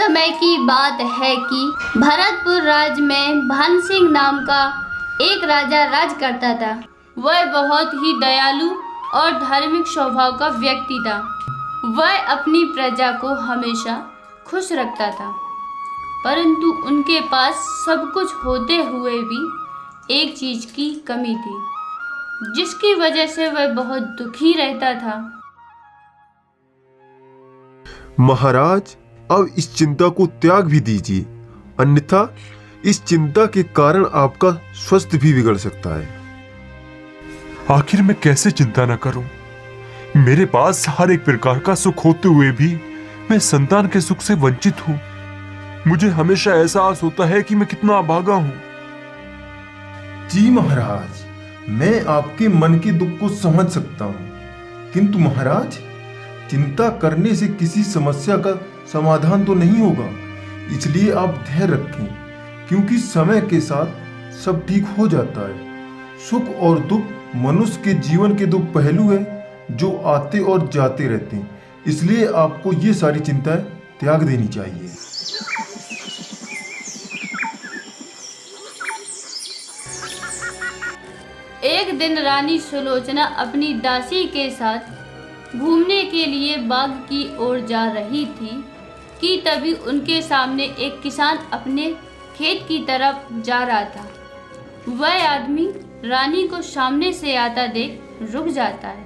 समय की बात है कि भरतपुर राज्य में भान सिंह नाम का एक राजा राज करता था। वह बहुत ही दयालु और धार्मिक स्वभाव का व्यक्ति था। वह अपनी प्रजा को हमेशा खुश रखता था, परंतु उनके पास सब कुछ होते हुए भी एक चीज की कमी थी, जिसकी वजह से वह बहुत दुखी रहता था। महाराज, अब इस चिंता को त्याग भी दीजिए, अन्यथा इस चिंता के कारण आपका स्वास्थ्य भी बिगड़ सकता है। आखिर मैं कैसे चिंता न करूं? मेरे पास हर एक प्रकार का सुख होते हुए भी मैं संतान के सुख से वंचित हूं। मुझे हमेशा एहसास होता है कि मैं कितना अभागा हूं। जी महाराज, मैं आपके मन के दुख को समझ सकता हूं, किंतु महाराज, चिंता करने से किसी समस्या का समाधान तो नहीं होगा। इसलिए आप धैर्य रखें, क्योंकि समय के साथ सब ठीक हो जाता है। सुख और दुख मनुष्य के जीवन के दो पहलू हैं जो आते और जाते रहते हैं। इसलिए आपको ये सारी चिंताएं त्याग देनी चाहिए। एक दिन रानी सुलोचना अपनी दासी के साथ घूमने के लिए बाग की ओर जा रही थी कि तभी उनके सामने एक किसान अपने खेत की तरफ जा रहा था। वह आदमी रानी को सामने से आता देख रुक जाता है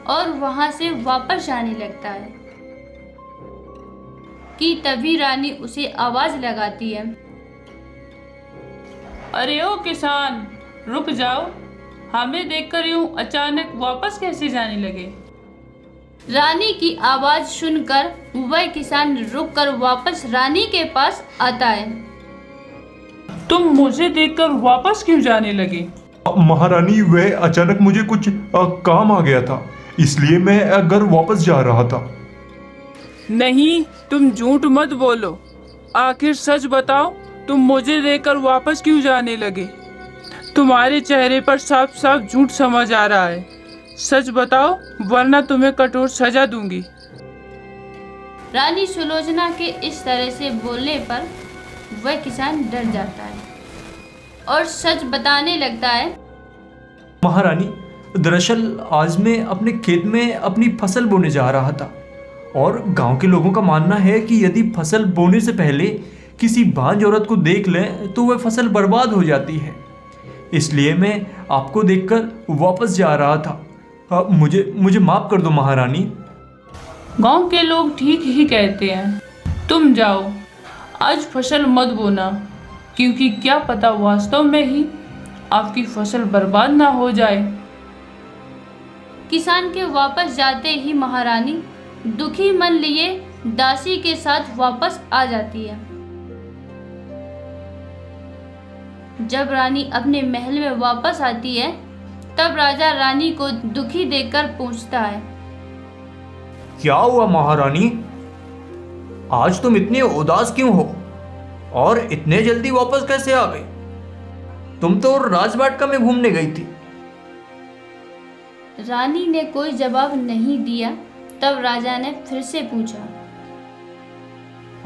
और वहां से वापस जाने लगता है कि तभी रानी उसे आवाज लगाती है, अरे ओ किसान, रुक जाओ। हमें देखकर यूं अचानक वापस कैसे जाने लगे? रानी की आवाज सुनकर वह किसान रुककर वापस रानी के पास आता है। तुम मुझे देखकर वापस क्यों जाने लगे? महारानी, वह अचानक मुझे कुछ काम आ गया था, इसलिए मैं घर वापस जा रहा था। नहीं, तुम झूठ मत बोलो। आखिर सच बताओ, तुम मुझे देखकर वापस क्यों जाने लगे? तुम्हारे चेहरे पर साफ साफ झूठ समझ आ रहा है। सच बताओ, वरना तुम्हें कठोर सजा दूंगी। रानी सुलोचना के इस तरह से बोलने पर वह किसान डर जाता है और सच बताने लगता है, महारानी, दरअसल आज मैं अपने खेत में अपनी फसल बोने जा रहा था और गांव के लोगों का मानना है कि यदि फसल बोने से पहले किसी बांझ औरत को देख लें तो वह फसल बर्बाद हो जाती है। इसलिए मैं आपको देखकर वापस जा रहा था। मुझे माफ कर दो महारानी। गांव के लोग ठीक ही कहते हैं। तुम जाओ, आज फसल मत बोना, क्योंकि क्या पता वास्तव में ही आपकी फसल बर्बाद ना हो जाए। किसान के वापस जाते ही महारानी दुखी मन लिए दासी के साथ वापस आ जाती है। जब रानी अपने महल में वापस आती है, तब राजा रानी को दुखी देखकर पूछता है, क्या हुआ महारानी? आज तुम इतने उदास क्यों हो और इतने जल्दी वापस कैसे आ गई? तुम तो राजबाटिका में घूमने गई थी। रानी ने कोई जवाब नहीं दिया। तब राजा ने फिर से पूछा,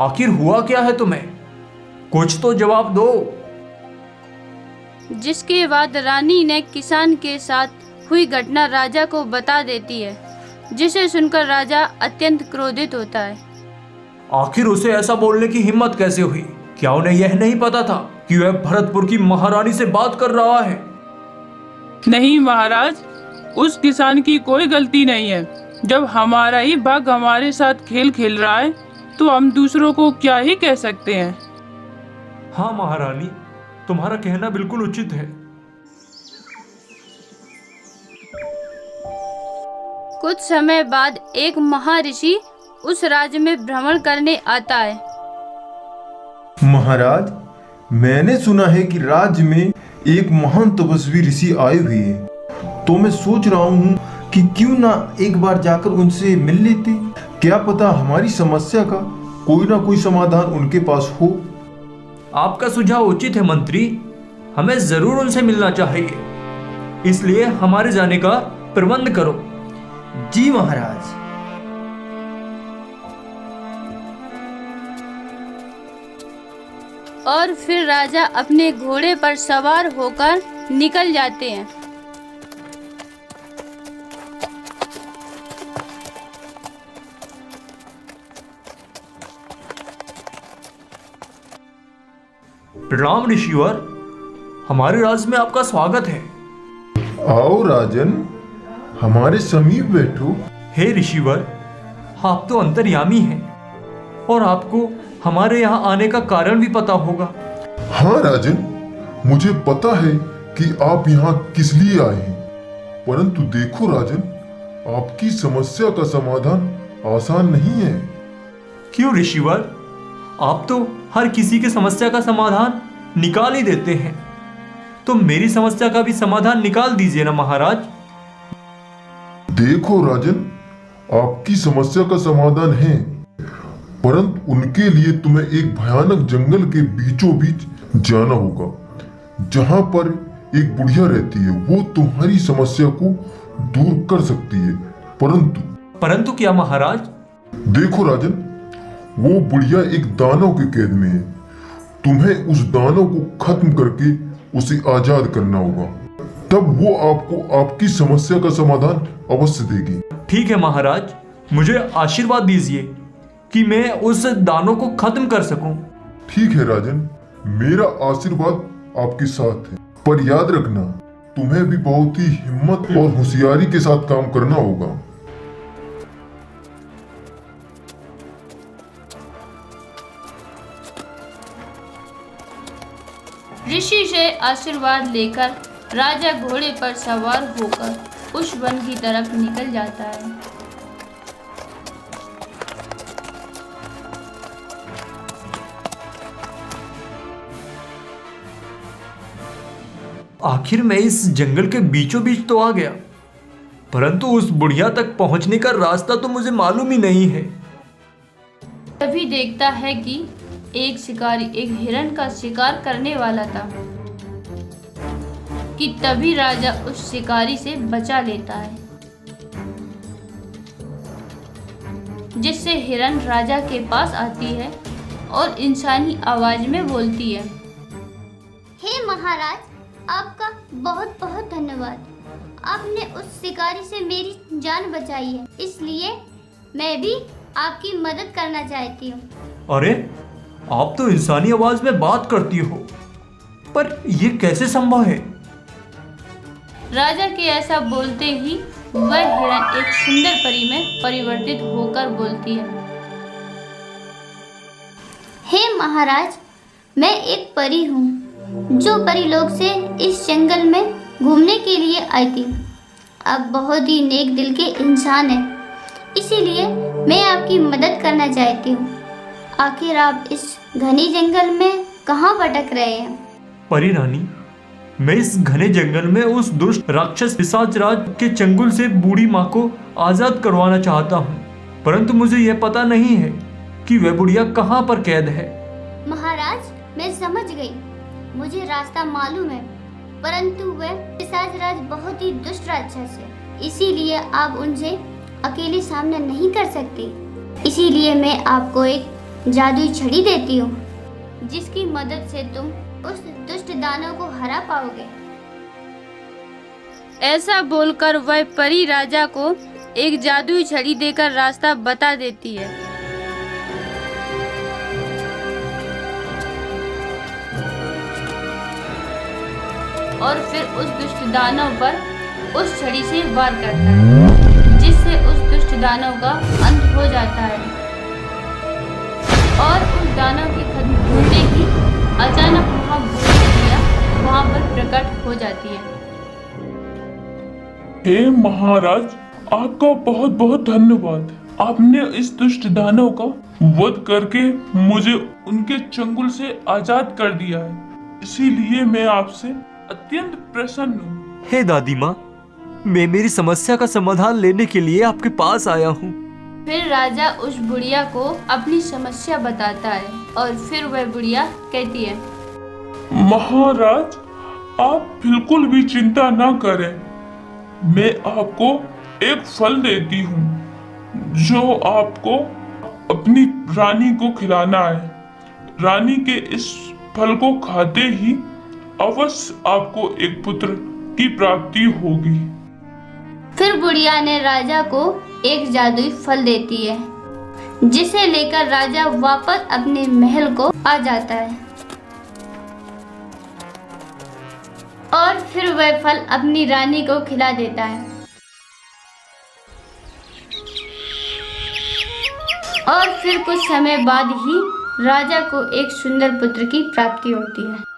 आखिर हुआ क्या है तुम्हें? कुछ तो जवाब दो। जिसके बाद रानी ने किसान के साथ हुई घटना राजा को बता देती है, जिसे सुनकर राजा अत्यंत क्रोधित होता है। आखिर उसे ऐसा बोलने की हिम्मत कैसे हुई? क्या उन्हें यह नहीं पता था कि वह भरतपुर की महारानी से बात कर रहा है? नहीं महाराज, उस किसान की कोई गलती नहीं है। जब हमारा ही बाघ हमारे साथ खेल खेल रहा है तो हम दूसरों को क्या ही कह सकते हैं। हाँ महारानी, तुम्हारा कहना बिल्कुल उचित है। कुछ समय बाद एक महर्षि उस राज्य में भ्रमण करने आता है। महाराज, मैंने सुना है कि राज्य में एक महान तपस्वी ऋषि आए हुए हैं, तो मैं सोच रहा हूँ कि क्यों ना एक बार जाकर उनसे मिल लेते। क्या पता हमारी समस्या का कोई ना कोई समाधान उनके पास हो। आपका सुझाव उचित है मंत्री, हमें जरूर उनसे मिलना चाहिए, इसलिए हमारे जाने का प्रबंध करो। जी महाराज। और फिर राजा अपने घोड़े पर सवार होकर निकल जाते हैं। प्रणाम ऋषिवर, हमारे राज्य में आपका स्वागत है। आओ राजन, हमारे समीप बैठो। हे ऋषिवर, आप तो अंतर्यामी हैं और आपको हमारे यहाँ आने का कारण भी पता होगा। हाँ राजन, मुझे पता है कि आप यहाँ किस लिए आए हैं, परंतु देखो राजन, आपकी समस्या का समाधान आसान नहीं है। क्यों ऋषिवर, आप तो हर किसी की समस्या का समाधान निकाल ही देते हैं, तो मेरी समस्या का भी समाधान निकाल दीजिए ना महाराज। देखो राजन, आपकी समस्या का समाधान है, परंतु उनके लिए तुम्हें एक भयानक जंगल के बीचों बीच जाना होगा, जहां पर एक बुढ़िया रहती है। वो तुम्हारी समस्या को दूर कर सकती है। परंतु क्या महाराज? देखो राजन, वो बुढ़िया एक दानव के कैद में है। तुम्हें उस दानव को खत्म करके उसे आजाद करना होगा, तब वो आपको आपकी समस्या का समाधान अवश्य देगी। ठीक है महाराज, मुझे आशीर्वाद दीजिए कि मैं उस दानव को खत्म कर सकूं। ठीक है राजन, मेरा आशीर्वाद आपके साथ है, पर याद रखना, तुम्हें भी बहुत ही हिम्मत और होशियारी के साथ काम करना होगा। ऋषि से आशीर्वाद लेकर राजा घोड़े पर सवार होकर उस वन की तरफ निकल जाता है। आखिर मैं इस जंगल के बीचों बीच तो आ गया, परंतु उस बुढ़िया तक पहुंचने का रास्ता तो मुझे मालूम ही नहीं है। तभी देखता है कि एक शिकारी एक हिरण का शिकार करने वाला था कि तभी राजा उस शिकारी से बचा लेता है, जिससे हिरण राजा के पास आती है और इंसानी आवाज में बोलती है, हे महाराज, आपका बहुत बहुत धन्यवाद। आपने उस शिकारी से मेरी जान बचाई है, इसलिए मैं भी आपकी मदद करना चाहती हूँ। अरे, आप तो इंसानी आवाज में बात करती हो, पर यह कैसे संभव है? राजा के ऐसा बोलते ही वह हिरण एक सुंदर परी में परिवर्तित होकर बोलती है, हे महाराज, मैं एक परी हूँ जो परीलोक से इस जंगल में घूमने के लिए आई थी। आप बहुत ही नेक दिल के इंसान हैं, इसीलिए मैं आपकी मदद करना चाहती हूँ। आखिर आप इस घने जंगल में कहाँ भटक रहे हैं? परी रानी, मैं इस घने जंगल में उस दुष्ट राक्षस पिशाच राज के चंगुल से बूढ़ी माँ को आजाद करवाना चाहता हूँ, परंतु मुझे यह पता नहीं है कि वह बुढ़िया कहाँ पर कैद है। महाराज, मैं समझ गई, मुझे रास्ता मालूम है, परंतु वह पिशाच राज बहुत ही दुष्ट राक्षस है, इसीलिए आप उनसे अकेले सामना नहीं कर सकते। इसीलिए मैं आपको एक जादुई छड़ी देती हूँ, जिसकी मदद से तुम उस दुष्ट दानव को हरा पाओगे। ऐसा बोलकर वह परी राजा को एक जादुई छड़ी देकर रास्ता बता देती है। और फिर उस दुष्ट दानव पर उस छड़ी से वार करता है, जिससे उस दुष्ट दानव का अंत हो जाता है। और उस दानव के खत्म होते ही अचानक वहाँ बुढ़िया वहाँ पर प्रकट हो जाती है। हे महाराज, आपका बहुत बहुत धन्यवाद। आपने इस दुष्ट दानव का वध करके मुझे उनके चंगुल से आजाद कर दिया है, इसीलिए मैं आपसे अत्यंत प्रसन्न हूँ। हे दादी माँ, मैं मेरी समस्या का समाधान लेने के लिए आपके पास आया हूँ। फिर राजा उस बुढ़िया को अपनी समस्या बताता है और फिर वह बुढ़िया कहती है, महाराज, आप बिल्कुल भी चिंता ना करें, मैं आपको एक फल देती हूँ जो आपको अपनी रानी को खिलाना है। रानी के इस फल को खाते ही अवश्य आपको एक पुत्र की प्राप्ति होगी। फिर बुढ़िया ने राजा को एक जादुई फल देती है, जिसे लेकर राजा वापस अपने महल को आ जाता है और फिर वह फल अपनी रानी को खिला देता है और फिर कुछ समय बाद ही राजा को एक सुंदर पुत्र की प्राप्ति होती है।